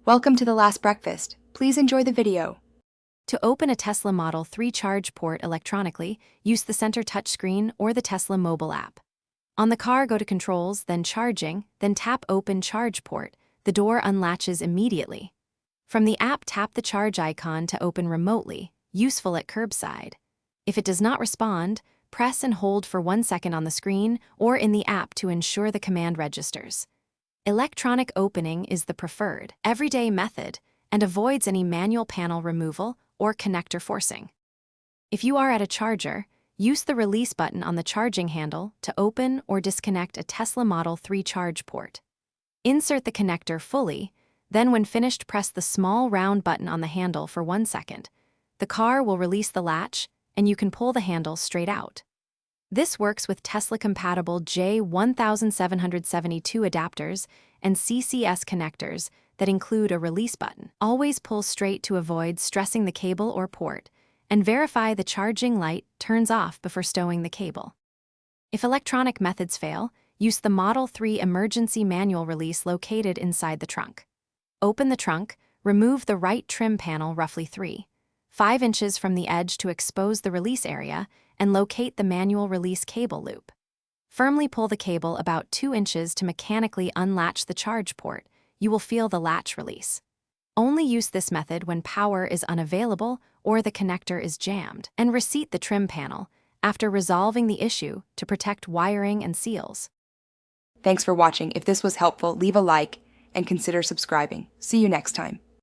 Welcome to The Last Breakfast. Please enjoy the video. To open a Tesla Model 3 charge port electronically, use the center touchscreen or the Tesla mobile app. On the car, go to Controls, then Charging, then tap Open Charge Port. The door unlatches immediately. From the app, tap the charge icon to open remotely, useful at curbside. If it does not respond, press and hold for 1 second on the screen or in the app to ensure the command registers. Electronic opening is the preferred, everyday method and avoids any manual panel removal or connector forcing. If you are at a charger, use the release button on the charging handle to open or disconnect a Tesla Model 3 charge port. Insert the connector fully, then when finished, press the small round button on the handle for 1 second. The car will release the latch and you can pull the handle straight out. This works with Tesla-compatible J1772 adapters and CCS connectors that include a release button. Always pull straight to avoid stressing the cable or port, and verify the charging light turns off before stowing the cable. If electronic methods fail, use the Model 3 emergency manual release located inside the trunk. Open the trunk, remove the right trim panel roughly 3.5 inches from the edge to expose the release area, and locate the manual release cable loop. Firmly pull the cable about 2 inches to mechanically unlatch the charge port. You will feel the latch release. Only use this method when power is unavailable or the connector is jammed, and reseat the trim panel after resolving the issue to protect wiring and seals. Thanks for watching. If this was helpful, leave a like and consider subscribing. See you next time.